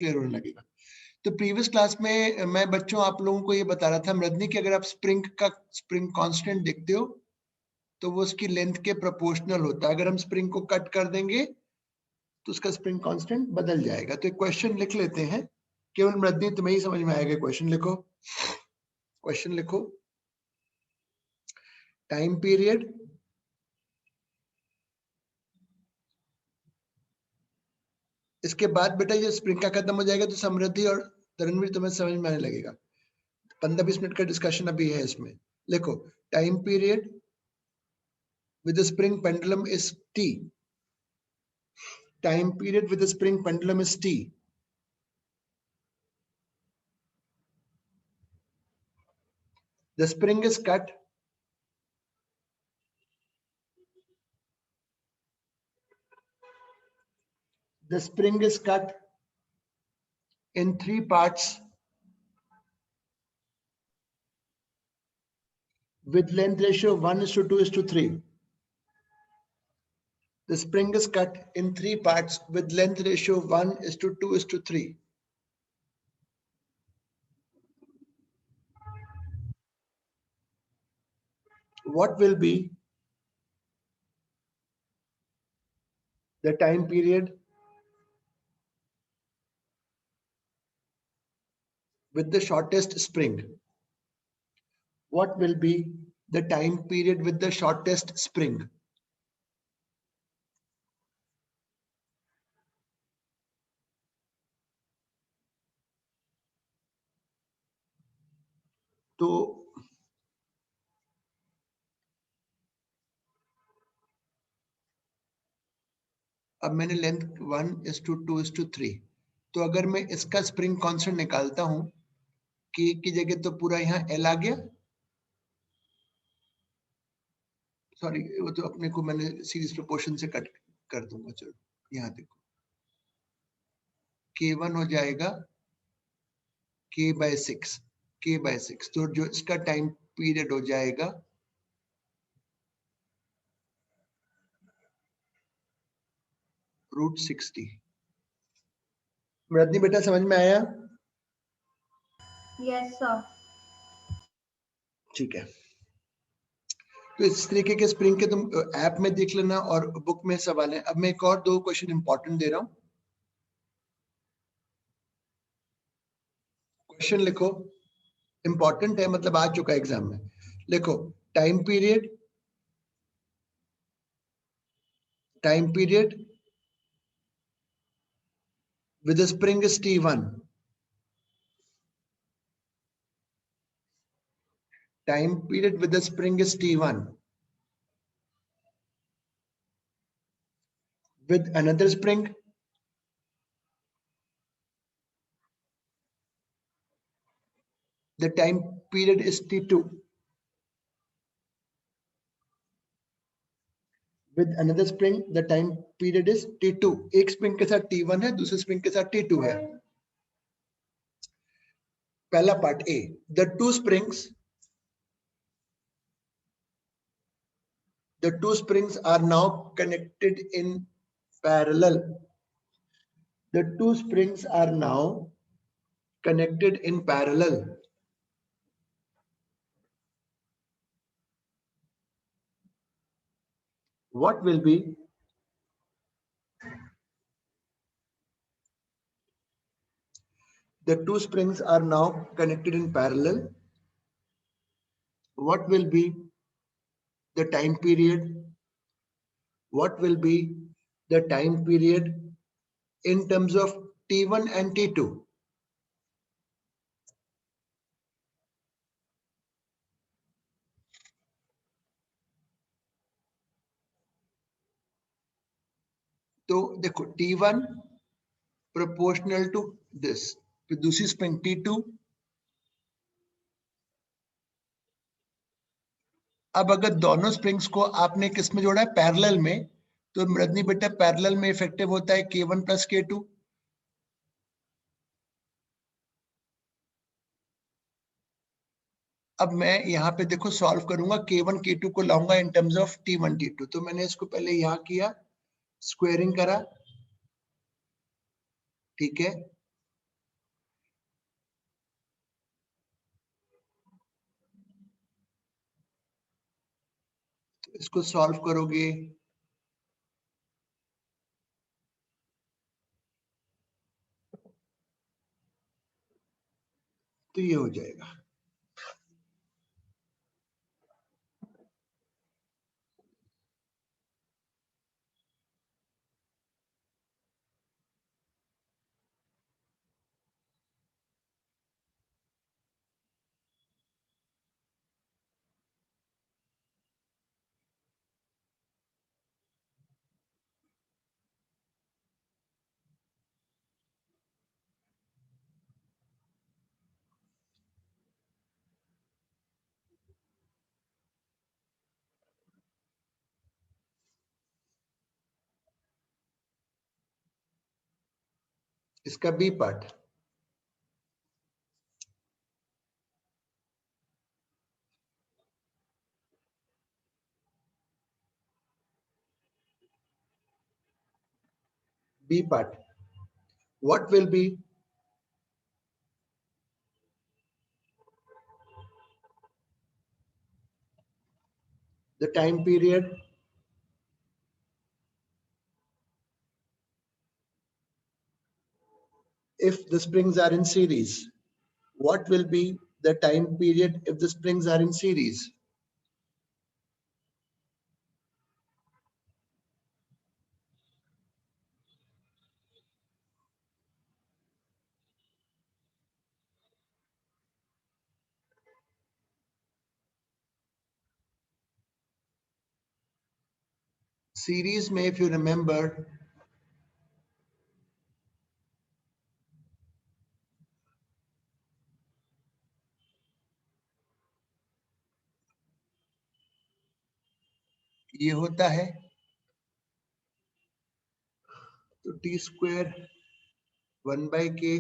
Clear होने लगेगा। तो प्रीवियस क्लास में मैं बच्चों आप लोगों को ये बता रहा था मृदनी कि अगर आप स्प्रिंग कांस्टेंट देखते हो तो वो उसकी लेंथ के प्रोपोर्शनल होता है। अगर हम स्प्रिंग को कट कर देंगे तो उसका स्प्रिंग कांस्टेंट बदल जाएगा। तो एक क्वेश्चन लिख लेते हैं, केवल मृदनी तुम्हें ही समझ में आएगा। क्वेश्चन लिखो, टाइम पीरियड इसके बाद बेटा ये स्प्रिंग का खत्म हो जाएगा तो समृद्धि और तरणवीर तुम्हें समझ में आने लगेगा। 15-20 मिनट का डिस्कशन अभी है इसमें। लिखो, time period with the spring pendulum is t. Time period with the spring pendulum is t. The spring is cut. The spring is cut in 3 parts with length ratio 1:2:3. The spring is cut in 3 parts with length ratio 1:2:3. What will be the time period with the shortest spring? What will be the time period with the shortest spring? तो अब मैंने length 1:2:3, तो अगर मैं इसका spring constant निकालता हूं के की जगह तो पूरा यहाँ एल आ गया। सॉरी, वो तो अपने को मैंने सीरीज प्रोपोर्शन से कट कर दूंगा। चलो यहाँ देखो, k1 हो जाएगा k/6, तो जो इसका टाइम पीरियड हो जाएगा √60। मृदनी बेटा समझ में आया? Yes sir. ठीक है, तो इस तरीके के स्प्रिंग के तुम ऐप में देख लेना और बुक में सवाल है। अब मैं एक और 2 क्वेश्चन इंपॉर्टेंट दे रहा हूं। क्वेश्चन लिखो, इंपॉर्टेंट है मतलब आ चुका है एग्जाम में। लिखो, time period with the spring is t1. Time period with the spring is t1. With another spring, the time period is t2. With another spring, the time period is t2. एक spring के साथ t1 है, दूसरे spring के साथ t2 है। पहला part A, the two springs are now connected in parallel. The two springs are now connected in parallel. What will be the two springs are now connected in parallel? What will be the time period? What will be the time period in terms of T1 and T2? तो देखो, T1 proportional to this, फिर दूसरी spring T2। अब अगर दोनों springs को आपने किस में जोड़ा है? पैरेलल में। तो मृदनी बेटा पैरेलल में इफेक्टिव होता है K1 + K2। अब मैं यहाँ पे देखो सॉल्व करूंगा, K1 K2 को लाऊंगा in terms of T1 T2। तो मैंने इसको पहले यहाँ किया, स्क्वायरिंग करा, ठीक है। इसको सॉल्व करोगे तो ये हो जाएगा। इसका B part, B part, what will be the time period if the springs are in series? What will be the time period if the springs are in series? Series में if you remember, ये होता है तो T square 1/k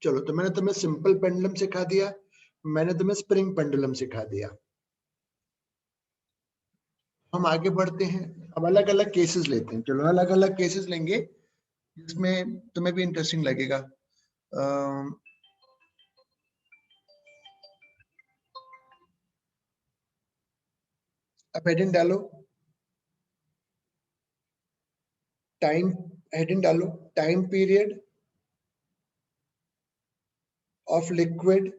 चलो, तो मैंने तुम्हें simple pendulum सिखा दिया, मैंने तुम्हें स्प्रिंग पेंडुलम सिखा दिया। हम आगे बढ़ते हैं, अब अलग अलग केसेस लेते हैं। चलो अलग अलग केसेस लेंगे जिसमें तुम्हें भी इंटरेस्टिंग लगेगा। अब हेडिंग डालो, टाइम, हेडिंग डालो time period of liquid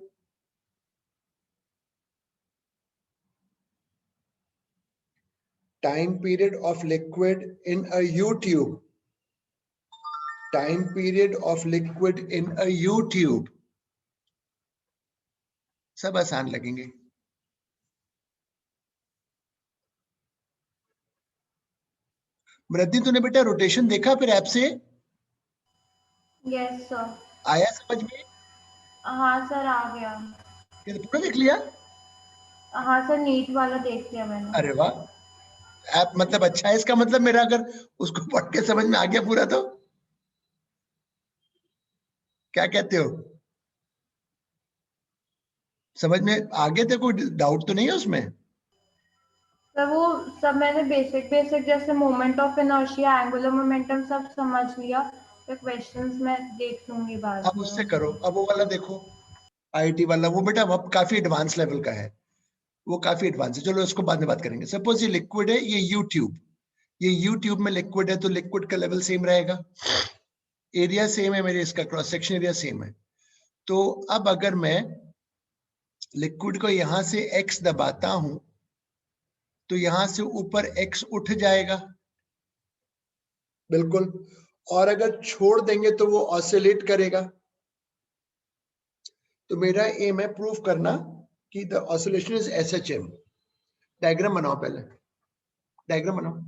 time period of liquid in a U tube, time period of liquid in a U tube। सब आसान लगेंगे। मृद्धि, तूने बेटा रोटेशन देखा फिर ऐप से? Yes sir. आया समझ में? हाँ सर, आ गया। ये पूरा देख लिया? हाँ सर, नीट वाला देख लिया मैंने। अरे वाह, ऐप मतलब अच्छा है। इसका मतलब मेरा अगर उसको पढ़ के समझ में आ गया पूरा तो क्या कहते हो? समझ में आ गया? तो कोई डाउट तो नहीं है उसमें? सर वो सब मैंने बेसिक बेसिक जैसे moment of inertia, angular momentum सब समझ लिया। तो क्वेश्चंस मैं देख लूंगी बाद अब में। उससे करो। अब वो वाला देखो, आईटी वाला, वो बेटा अब काफी एडवांस लेवल का है, वो काफी एडवांस है। चलो इसको बाद में बात करेंगे। सपोज ये लिक्विड है, ये यू ट्यूब, ये यू ट्यूब में लिक्विड है, तो लिक्विड का लेवल सेम रहेगा, एरिया सेम है मेरे, इसका क्रॉस सेक्शन एरिया सेम है। तो अब अगर मैं लिक्विड को यहां से x दबाता हूं तो यहां से ऊपर x उठ जाएगा, बिल्कुल। और अगर छोड़ देंगे तो वो ऑसिलेट करेगा। तो मेरा एम है प्रूफ करना कि the oscillation is SHM. Diagram बनाओ, पहले डायग्राम बनाओ।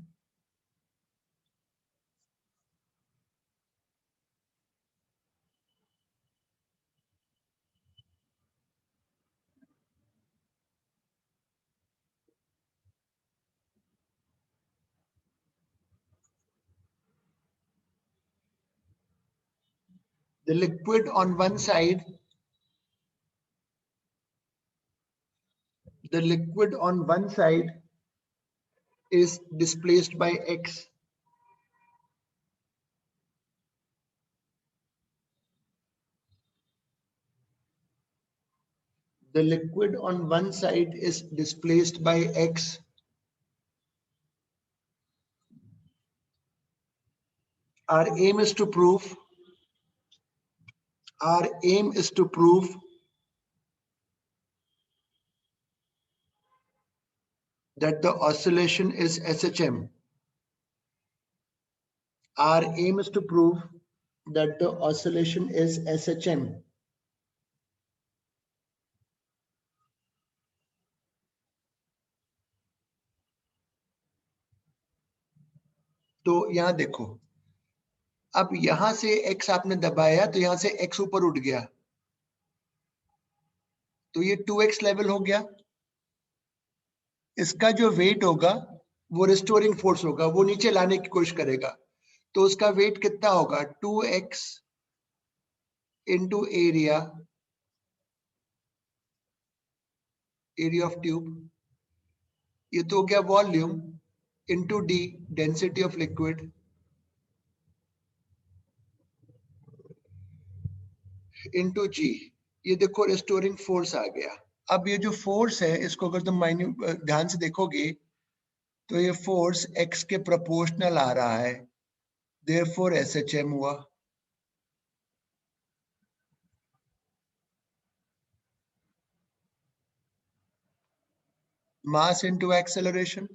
The liquid on one side, the liquid on one side is displaced by x. The liquid on one side is displaced by x. Our aim is to prove, our aim is to prove that the oscillation is SHM. Our aim is to prove that the oscillation is SHM. तो यहां देखो, अब यहां से x आपने दबाया तो यहां से x ऊपर उठ गया, तो ये 2x लेवल हो गया। इसका जो वेट होगा वो रिस्टोरिंग फोर्स होगा, वो नीचे लाने की कोशिश करेगा। तो उसका वेट कितना होगा? 2x into area, area of tube, ये तो हो गया volume, into D, density of liquid, into G. ये देखो रिस्टोरिंग फोर्स आ गया। अब ये जो फोर्स है इसको अगर तुम ध्यान से देखोगे तो ये फोर्स x के प्रोपोर्शनल आ रहा है, देयरफॉर एसएचएम हुआ। Mass into acceleration.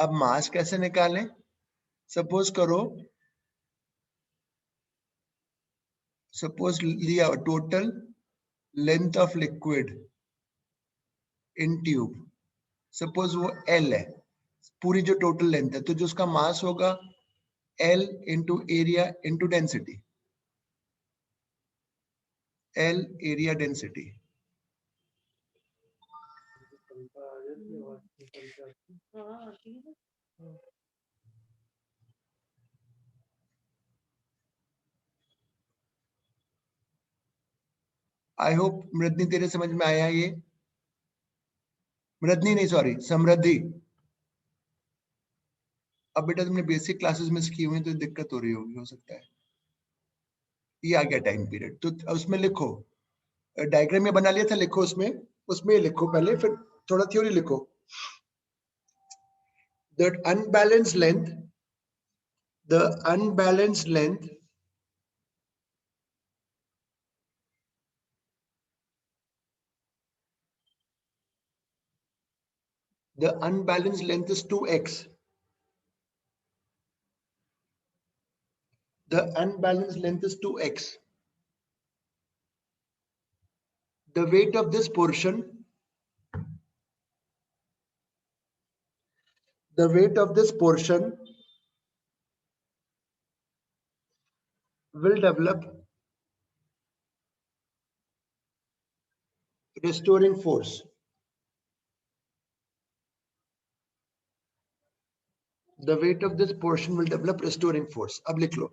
अब मास कैसे निकालें? सपोज करो, सपोज लिया total length of liquid in tube, suppose वो L है, पूरी जो टोटल लेंथ है, तो जो उसका मास होगा L into area into density, L area density. I hope Mridni तेरे समझ में आया ये? मृदनी नहीं, सॉरी, समृद्धि। अब बेटा तुमने बेसिक क्लासेस मिस की हुई तो दिक्कत हो रही होगी, हो सकता है। ये आ गया टाइम पीरियड, तो उसमें लिखो, डायग्राम में बना लिया था, लिखो उसमें, उसमें लिखो पहले, फिर थोड़ा थ्योरी लिखो। The unbalanced length, the unbalanced length the unbalanced length is 2x. The unbalanced length is 2x. The weight of this portion, the weight of this portion will develop restoring force. The weight of this portion will develop restoring force. अब लिख लो।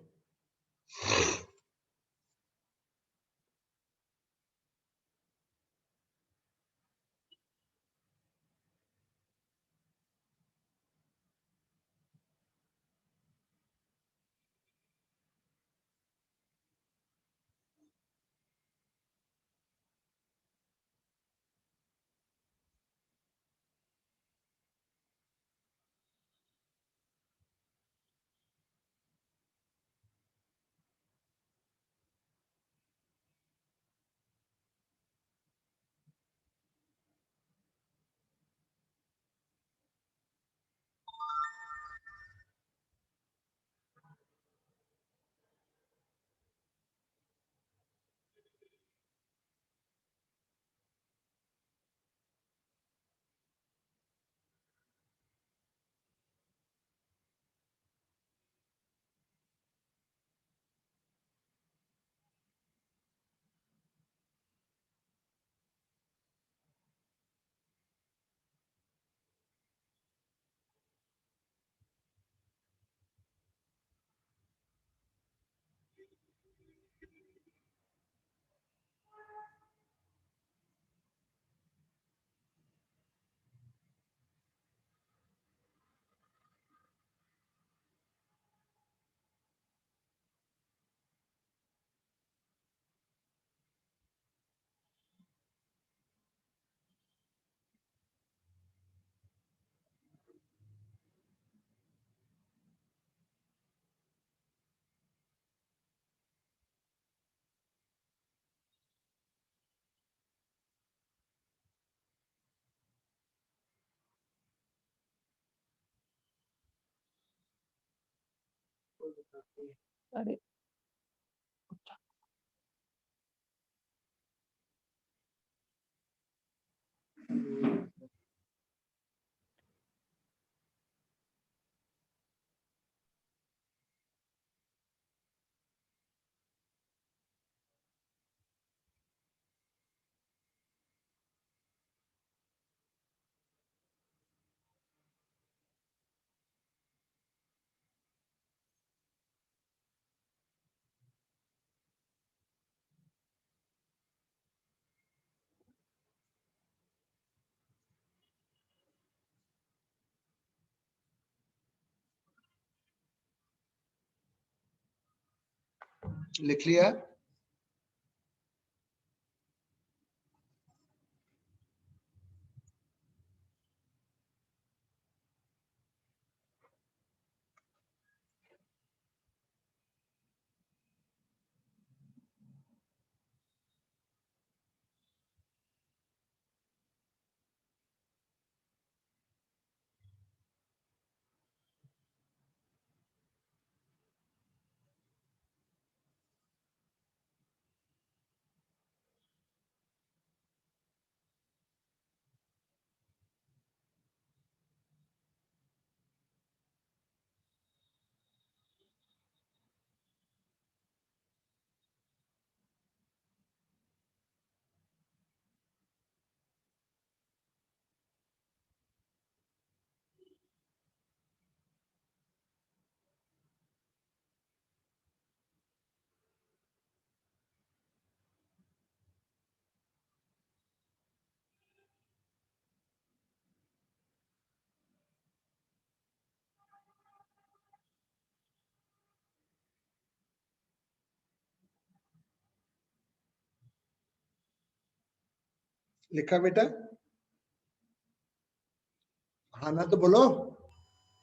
अरे लिख लिया? लिखा बेटा? हाँ ना तो बोलो।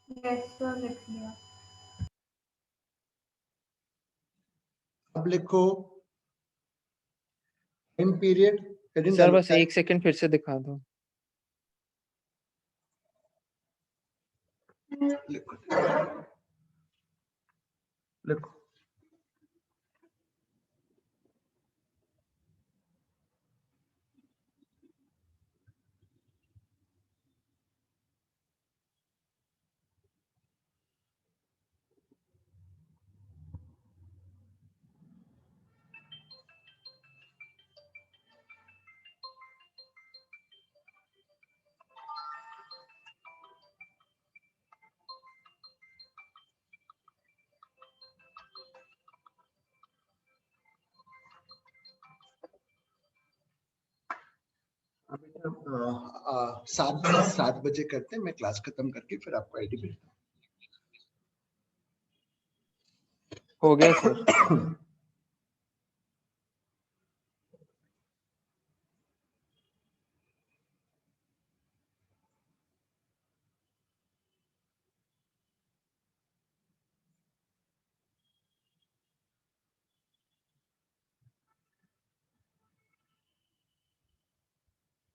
यस सर, लिख लिया। अब लिखो टाइम पीरियड। सर बस 1 सेकंड फिर से दिखा दो। लिखो लिखो। बेटा 7 बजे करते हैं, मैं क्लास खत्म करके फिर आपको आईडी भेजता हो गया सर। हूँ।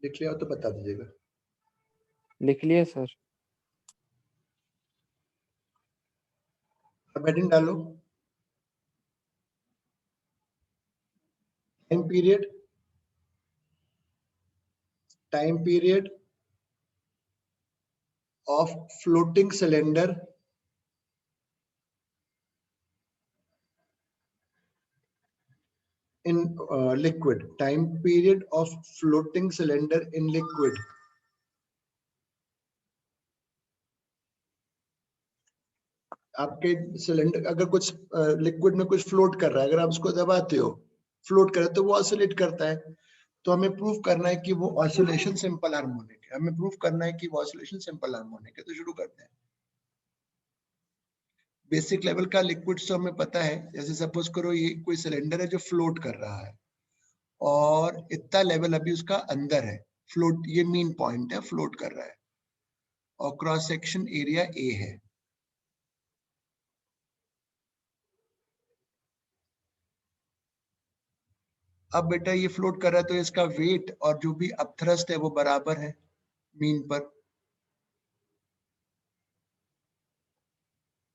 लिख लिया हो तो बता दीजिएगा। लिख लिया सर। अब हेडिंग डालो। Time period of floating cylinder in liquid. Time period of floating cylinder in liquid. आपके सिलेंडर अगर कुछ लिक्विड में कुछ फ्लोट कर रहा है, अगर आप उसको दबाते हो, फ्लोट करे तो वो ऑसिलेट करता है। तो हमें प्रूफ करना है कि वो ऑसिलेशन सिंपल हार्मोनिक है। हमें प्रूफ करना है कि वो ऑसिलेशन सिंपल हार्मोनिक है। तो शुरू करते हैं। बेसिक लेवल का लिक्विड तो हमें पता है। जैसे सपोज करो ये कोई सिलेंडर है जो फ्लोट कर रहा है और इतना लेवल अभी उसका अंदर है। फ्लोट, ये मीन पॉइंट है, फ्लोट कर रहा है और क्रॉस सेक्शन एरिया ए है। अब बेटा ये फ्लोट कर रहा है तो इसका वेट और जो भी अपथ्रस्ट है वो बराबर है मीन पर।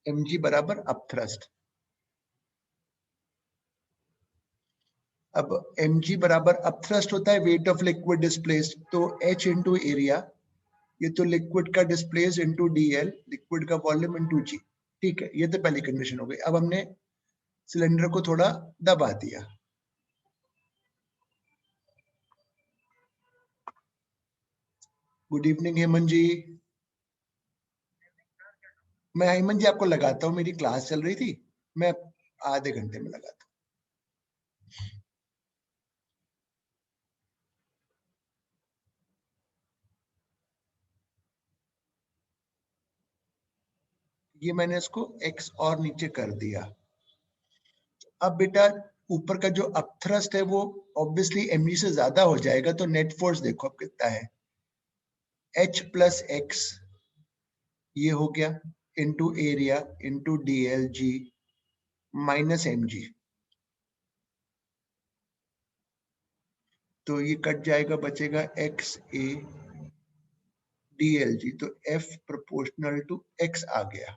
mg बराबर अपथ्रस्ट। अब mg बराबर अपथ्रस्ट होता है वेट ऑफ लिक्विड डिस्प्लेस्ड, तो h इंटू एरिया, ये तो लिक्विड का डिस्प्लेस इंटू dl, लिक्विड का वॉल्यूम इंटू g। ठीक है, ये तो पहली कंडीशन हो गई। अब हमने सिलेंडर को थोड़ा दबा दिया। गुड इवनिंग हेमंत जी। मैं हेमंत जी आपको लगाता हूँ, मेरी क्लास चल रही थी, मैं आधे घंटे में लगाता हूँ। ये मैंने इसको x और नीचे कर दिया। अब बेटा ऊपर का जो अपथ्रस्ट है वो ऑब्वियसली mg से ज्यादा हो जाएगा, तो नेट फोर्स देखो अब कितना है, h प्लस एक्स, ये हो गया into area into dl g minus mg, तो ये कट जाएगा, बचेगा x a dl g, तो f प्रोपोर्शनल टू x आ गया,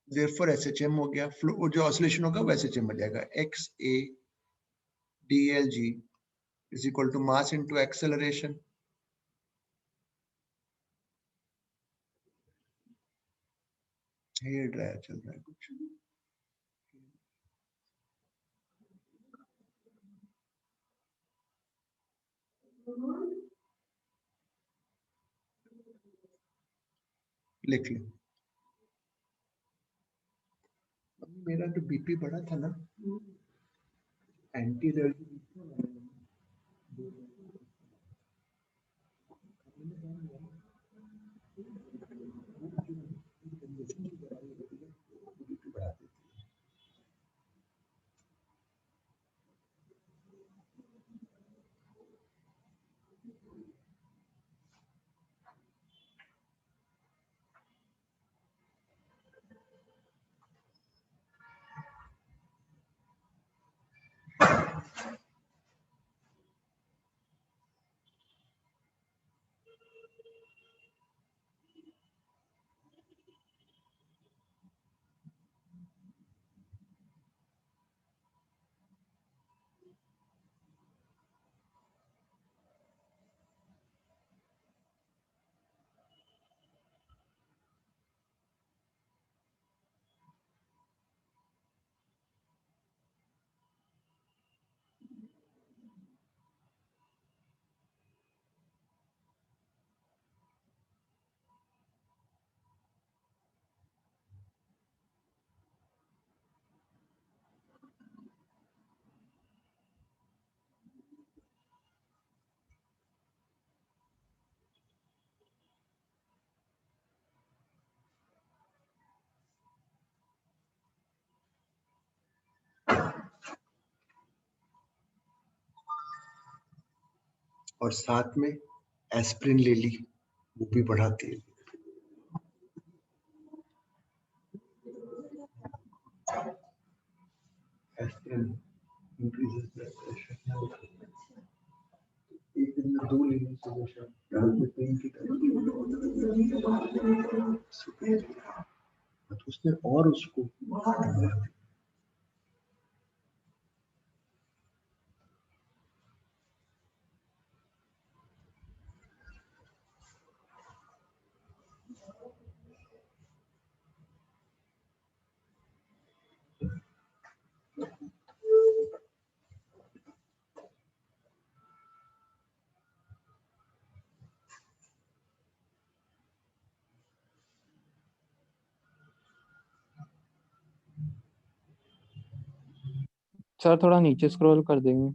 therefore SHM हो गया। फ्लो जो ऑसिलेशन होगा वो SHM हो जाएगा, x a dl g is equal to mass into acceleration। Hair dryer चल रहा है कुछ, लिख लो। मेरा तो बीपी बढ़ा था ना, एंटी और साथ में एस्प्रिन ले ली, वो भी बढ़ाती है। Aspirin increases blood pressure. एक दिन में 2 लेनी सोल्यूशन, रात में पेन की तरह, तो उसने और उसको सर थोड़ा नीचे स्क्रॉल कर देंगे।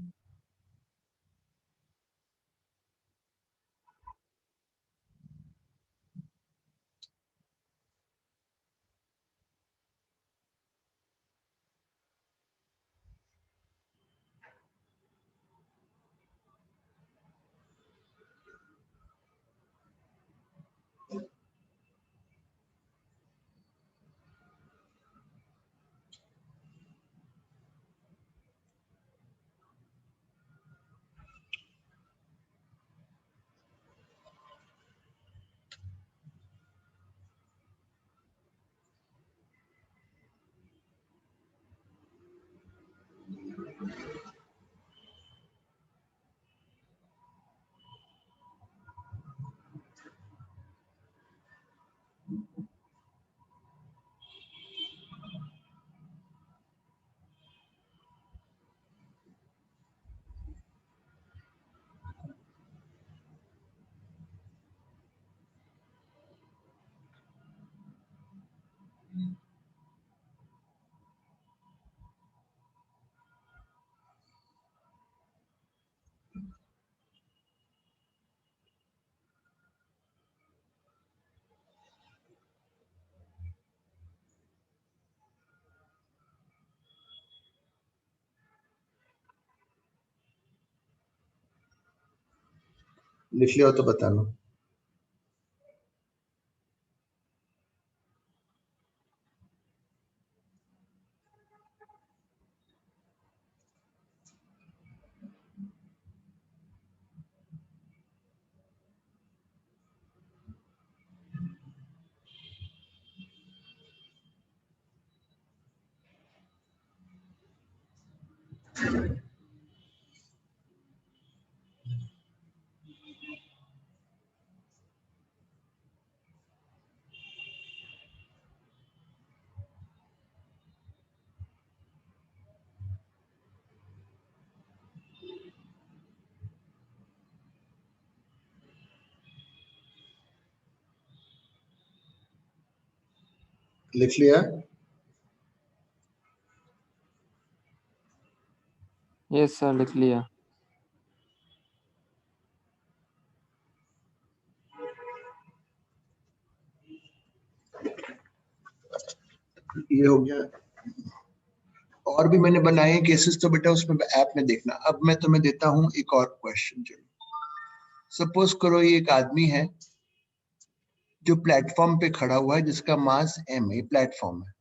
लिख लिया हो तो बताना। लिख लिया? यस सर, लिख लिया। ये हो गया। और भी मैंने बनाए हैं केसेस, तो बेटा उसमें ऐप में देखना। अब मैं तुम्हें देता हूं एक और क्वेश्चन। चलो सपोज करो ये एक आदमी है जो प्लेटफॉर्म पे खड़ा हुआ है, जिसका मास m है, प्लेटफॉर्म है,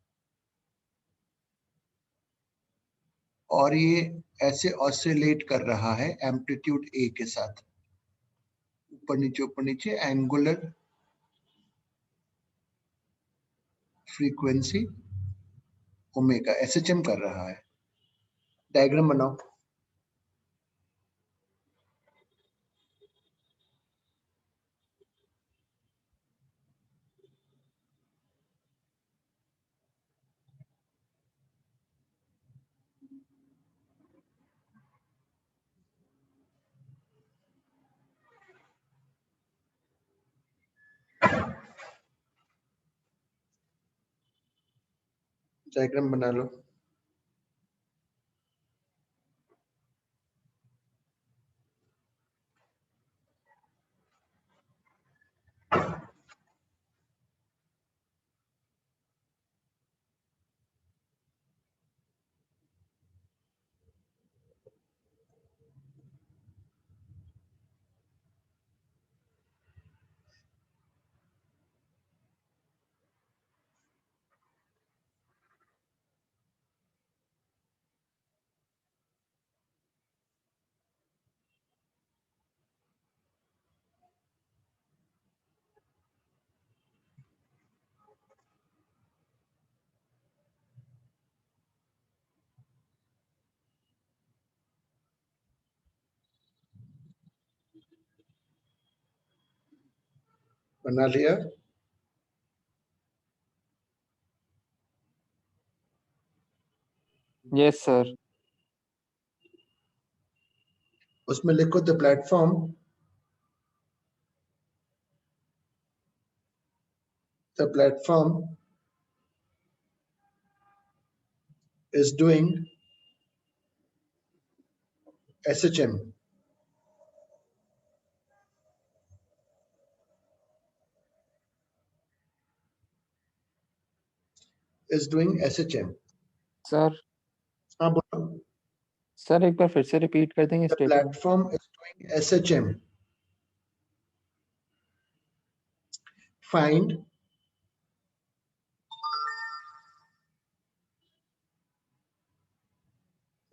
और ये ऐसे ऑसिलेट कर रहा है एम्पलीट्यूड a के साथ, ऊपर नीचे एंगुलर फ्रीक्वेंसी ओमेगा एसएचएम कर रहा है। डायग्राम बनाओ। डायग्राम बना लो। बना लिया? Yes sir. उसमें लिखो the platform is doing SHM. Is doing SHM. Sir हाँ बोलो। सर एक बार फिर से रिपीट कर देंगे The statement. platform is doing SHM.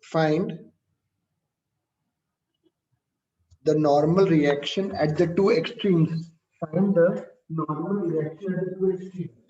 Find the normal reaction at the two extremes. Find the normal reaction at the two extremes.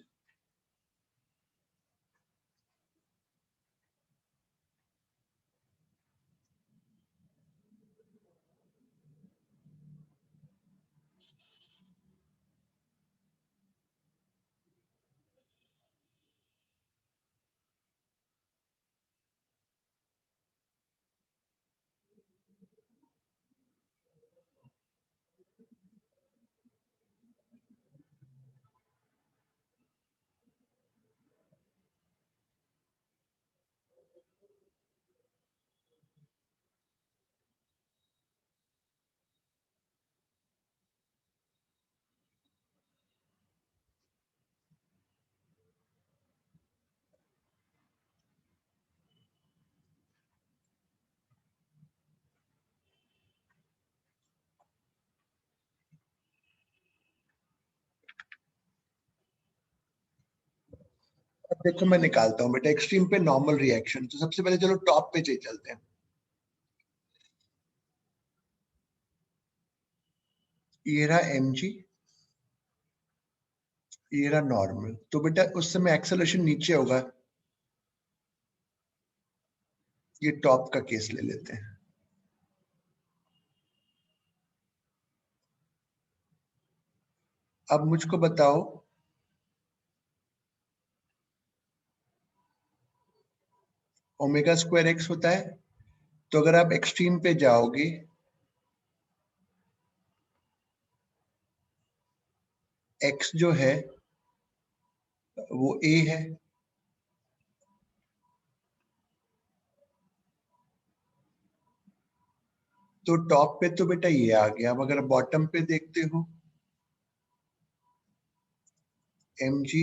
देखो मैं निकालता हूँ बेटा एक्सट्रीम पे नॉर्मल रिएक्शन। तो सबसे पहले चलो टॉप पे चलते हैं। ये रहा mg, ये रहा नॉर्मल। तो बेटा उस समय एक्सेलरेशन नीचे होगा। ये टॉप का केस ले लेते हैं। अब मुझको बताओ ओमेगा स्क्वायर एक्स होता है। तो अगर आप एक्सट्रीम पे जाओगे, एक्स जो है वो ए है, तो टॉप पे तो बेटा ये आ गया। अब अगर बॉटम पे देखते हो mg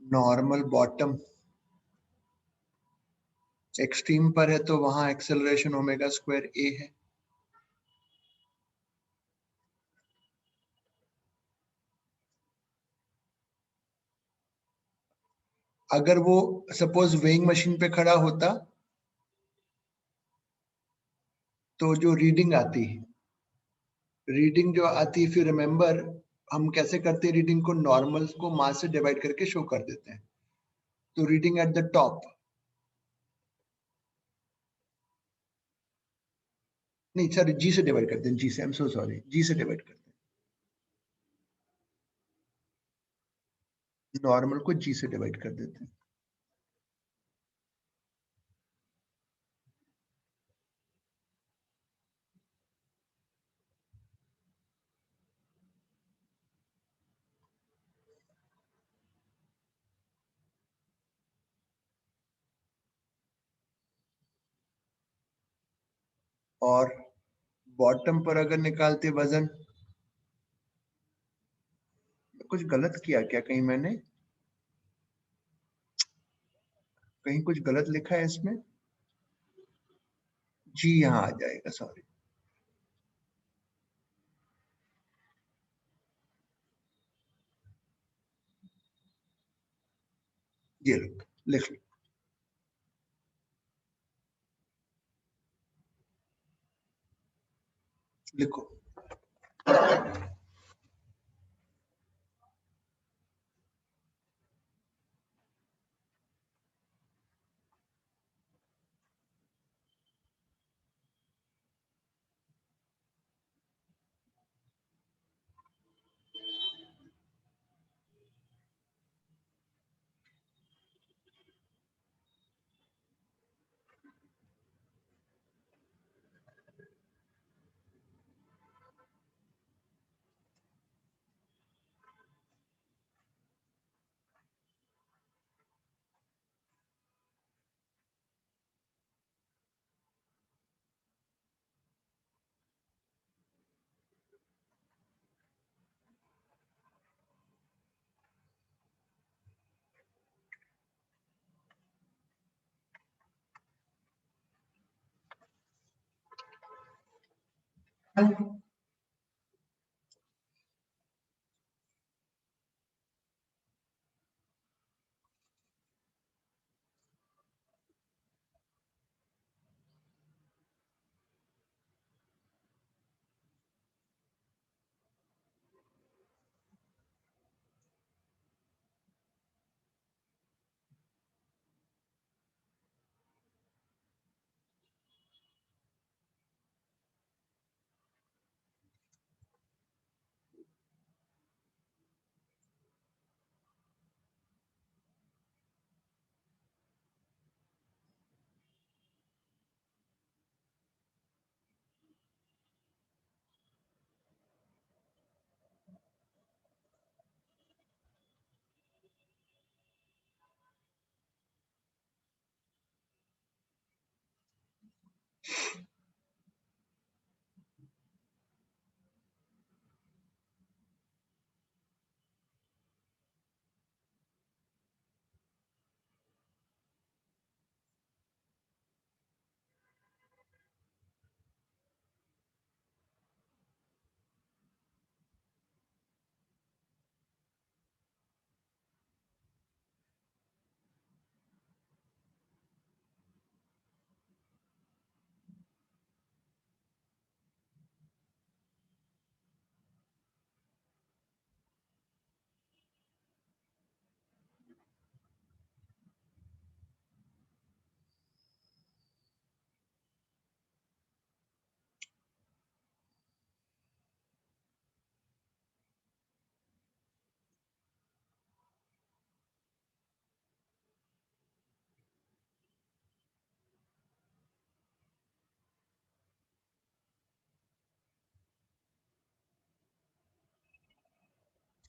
नॉर्मल बॉटम एक्सट्रीम पर है, तो वहां एक्सेलरेशन ओमेगा स्क्वायर ए है। अगर वो सपोज वेइंग मशीन पे खड़ा होता तो जो रीडिंग आती, रीडिंग जो आती, इफ यू रिमेम्बर, हम कैसे करते हैं रीडिंग को? नॉर्मल को मास से डिवाइड करके शो कर देते हैं। तो रीडिंग एट द टॉप, नहीं सर, जी से डिवाइड करते हैं, जी से, आई एम सो सॉरी, जी से डिवाइड करते हैं। नॉर्मल को जी से डिवाइड कर देते हैं। और बॉटम पर अगर निकालते वजन, कुछ गलत किया क्या कहीं मैंने? कहीं कुछ गलत लिखा है इसमें? जी यहाँ आ जाएगा, सॉरी। ये लिख लो। लिखो।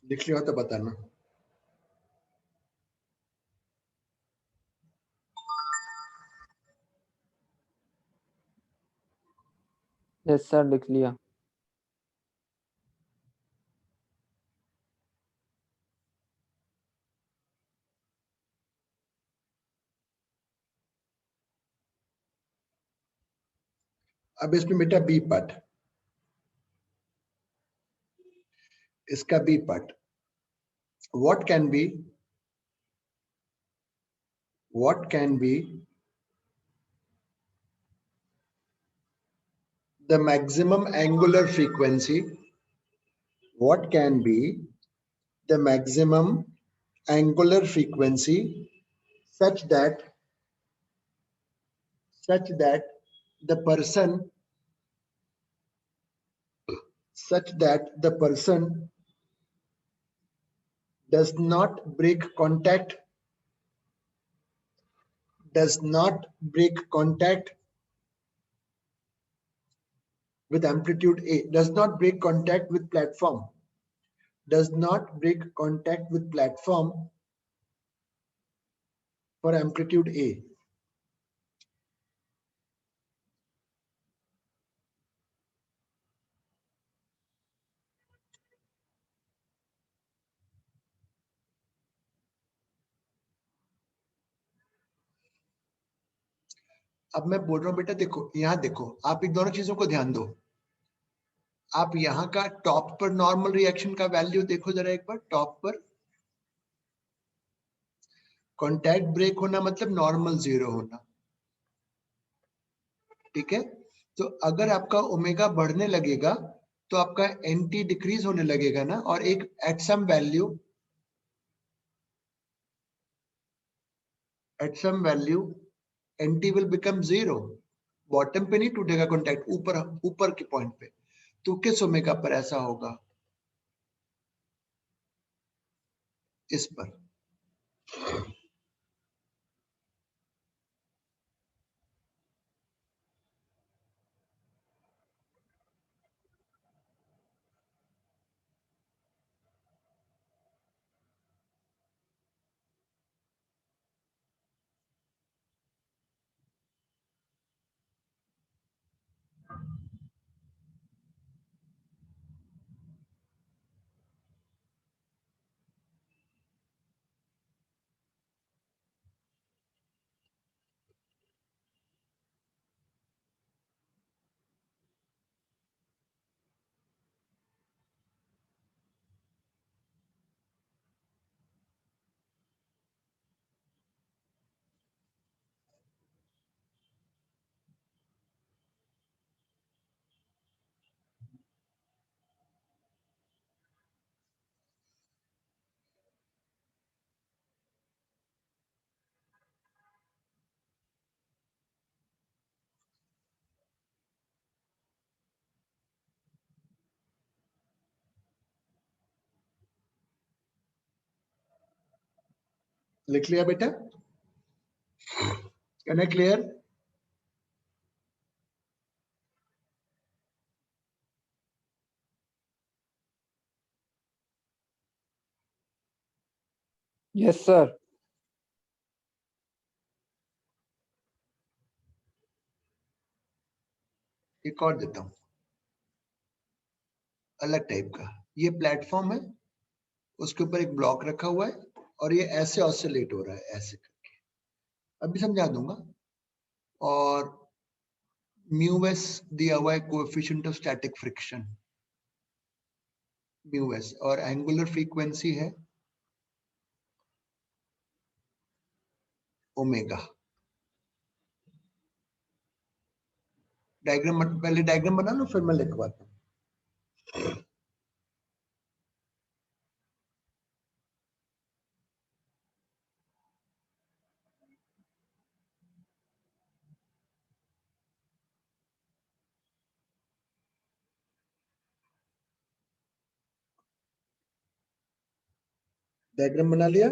लिख लिया हो तो बताना। यस सर लिख लिया। अब इसमें बेटा बी पार्ट, इसका B part, what can be the maximum angular frequency, what can be the maximum angular frequency such that the person does not break contact with amplitude A, does not break contact with platform for amplitude A. अब मैं बोल रहा हूं बेटा, देखो यहां देखो, आप इन दोनों चीजों को ध्यान दो। आप यहाँ का टॉप पर नॉर्मल रिएक्शन का वैल्यू देखो जरा एक बार, टॉप पर कॉन्टैक्ट ब्रेक होना मतलब नॉर्मल जीरो होना, ठीक है। तो अगर आपका ओमेगा बढ़ने लगेगा तो आपका एनटी डिक्रीज होने लगेगा ना, और एक at some value NT will become zero. Bottom पे नहीं टूटेगा कॉन्टैक्ट, ऊपर के पॉइंट पे। तो किस ओमेगा पर ऐसा होगा? इस पर। लिख लिया बेटा? Can I clear? Yes sir. एक और देता हूं अलग टाइप का। ये प्लेटफॉर्म है, उसके ऊपर एक ब्लॉक रखा हुआ है और ये ऐसे ऑसिलेट हो रहा है, ऐसे करके। अभी समझा दूंगा। और म्यू एस दिया हुआ है, coefficient of static friction, mu S, और एंगुलर फ्रीक्वेंसी है ओमेगा। डायग्राम पहले डायग्राम बना लो, फिर मैं लिखवाता हूँ। डायग्राम बना लिया?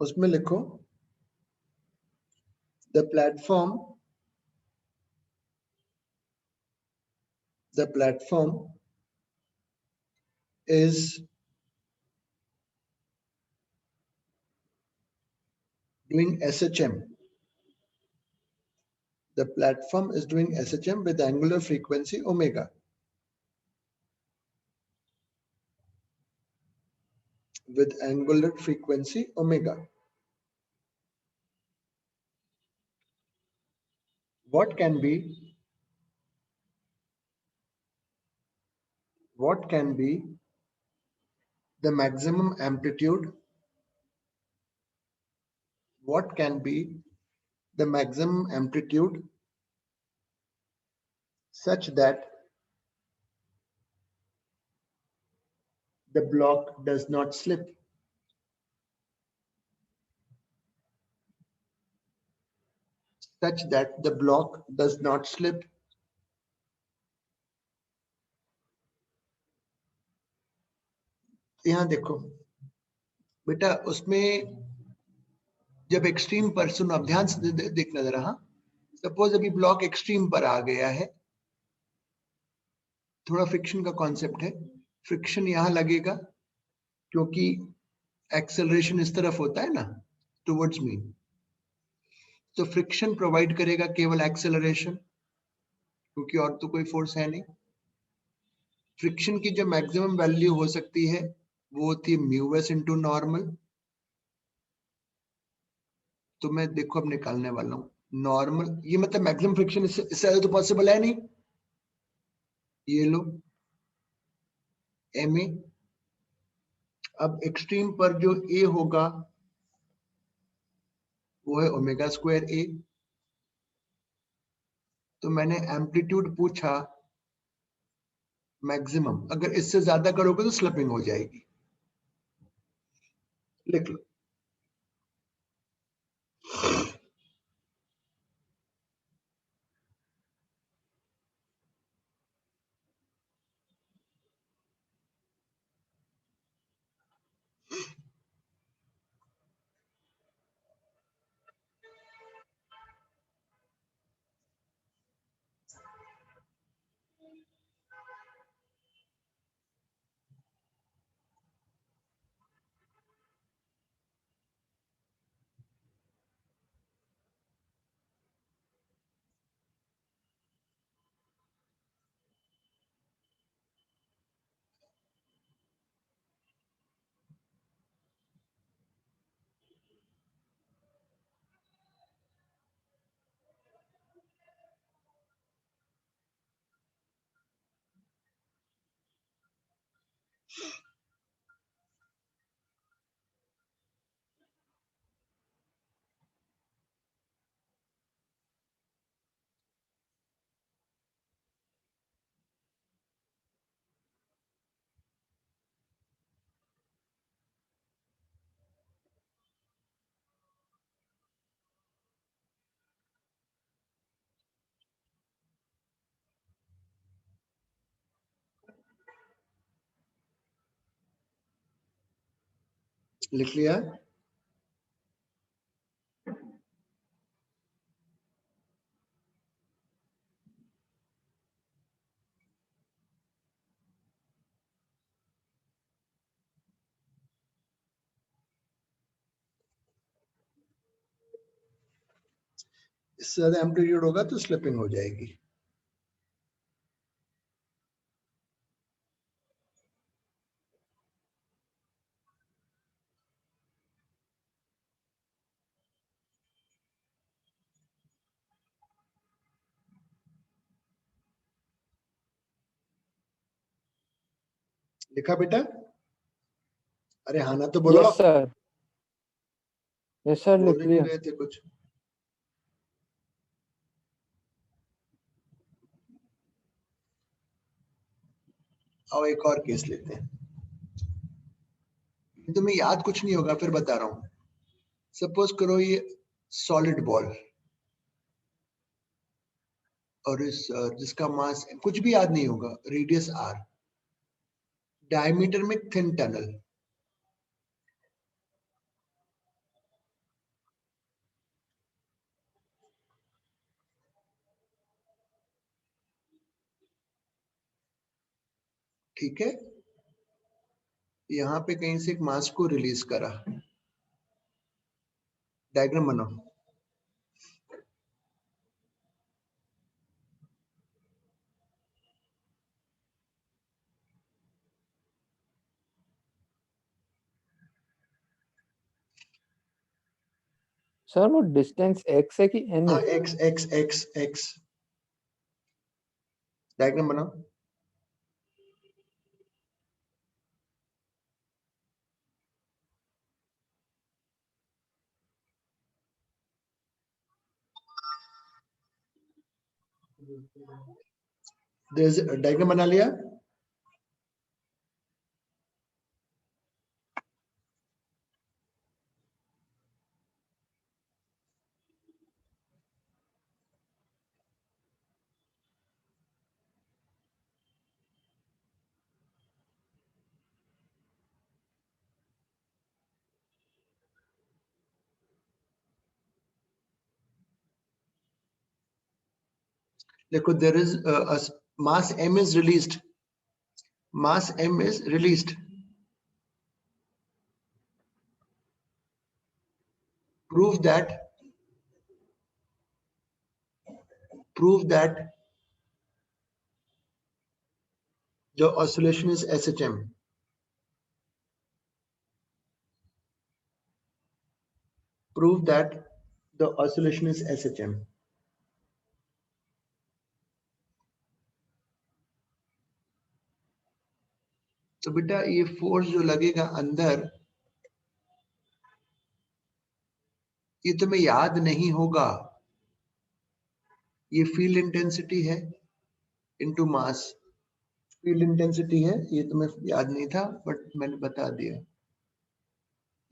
उसमें लिखो the platform the platform is doing SHM. The platform is doing SHM with angular frequency omega. With angular frequency omega. What can be the maximum amplitude? What can be the maximum amplitude such that the block does not slip? Such that the block does not slip. यहाँ देखो बेटा, उसमें जब extreme पर, सुनो अब ध्यान से देखना जरा। हाँ, सपोज अभी ब्लॉक एक्सट्रीम पर आ गया है, थोड़ा फ्रिक्शन का कॉन्सेप्ट है। फ्रिक्शन यहाँ लगेगा क्योंकि एक्सेलरेशन इस तरफ होता है ना, टुवर्ड्स मी, तो फ्रिक्शन प्रोवाइड करेगा केवल एक्सेलरेशन, क्योंकि और तो कोई फोर्स है नहीं। फ्रिक्शन की जो मैक्सिमम वैल्यू हो सकती है वो होती है म्यू एस इंटू नॉर्मल। तो मैं देखो अब निकालने वाला हूं नॉर्मल, ये मतलब मैक्सिमम फ्रिक्शन, इससे ज्यादा तो पॉसिबल है नहीं। ये लो एम ए, अब एक्सट्रीम पर जो ए होगा वो है ओमेगा स्क्वायर ए। तो मैंने एम्पलीट्यूड पूछा मैक्सिमम, अगर इससे ज्यादा करोगे तो स्लिपिंग हो जाएगी। लिख लो लिख लिया। इससे ज्यादा एम्पलीट्यूड होगा तो स्लिपिंग हो जाएगी। लिखा बेटा? अरे हाँ ना तो बोलो। यस सर, यस सर, बोल लिख ही नहीं लिया। रहे थे कुछ। आओ एक और केस लेते हैं। तुम्हें याद कुछ नहीं होगा, फिर बता रहा हूं। सपोज करो ये सॉलिड बॉल, और इस जिसका मास कुछ भी याद नहीं होगा, रेडियस आर, डायमीटर में थिन टनल। ठीक है, यहाँ पे कहीं से एक मास को रिलीज करा, डायग्राम बनाओ। सर वो डिस्टेंस x है कि n हाँ, है? X x x x, diagram बनाओ। डायग्राम बना लिया? देखो, there is a mass m is released, mass m is released, prove that the oscillation is SHM. Prove that the oscillation is SHM. तो बेटा ये फोर्स जो लगेगा अंदर, ये तुम्हें याद नहीं होगा, ये फील्ड इंटेंसिटी है इनटू मास। फील्ड इंटेंसिटी है, ये तुम्हें याद नहीं था बट मैंने बता दिया,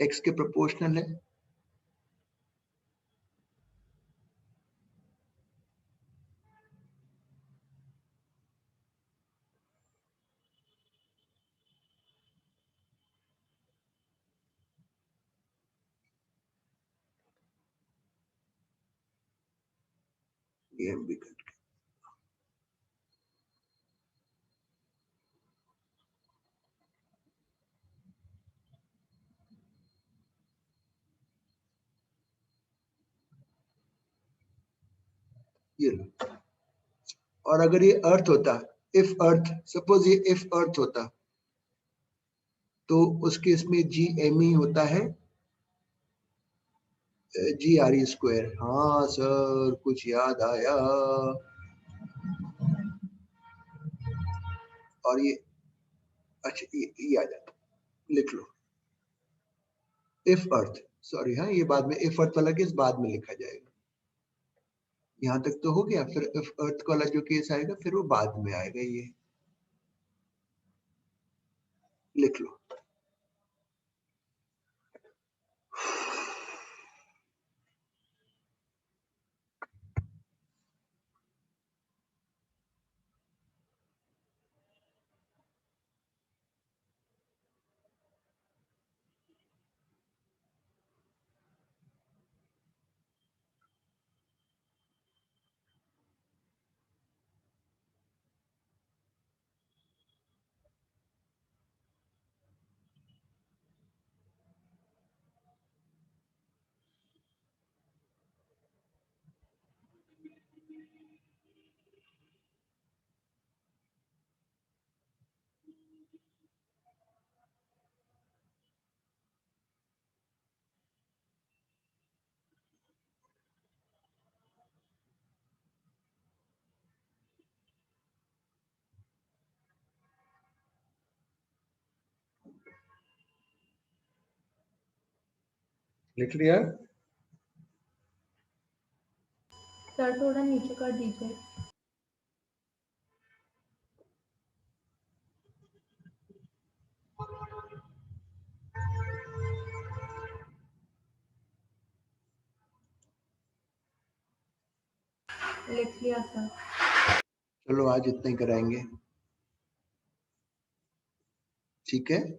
एक्स के प्रोपोर्शनल है। ये भी कर, ये लो। और अगर ये अर्थ होता, इफ अर्थ, सपोज ये इफ अर्थ होता, तो उसके इसमें जी एम ई होता है, जी आर ई स्क्वायर। हाँ सर, कुछ याद आया। और ये अच्छा, ये आ जाता, लिख लो इफ अर्थ, सॉरी हाँ, ये बाद में इफ अर्थ वाला केस बाद में लिखा जाएगा। यहाँ तक तो हो गया, फिर इफ अर्थ वाला जो केस आएगा फिर वो बाद में आएगा, ये लिख लो। लिख लिया? सर थोड़ा नीचे कर दीजिए। लिख लिया सर। चलो आज इतना ही कराएंगे, ठीक है।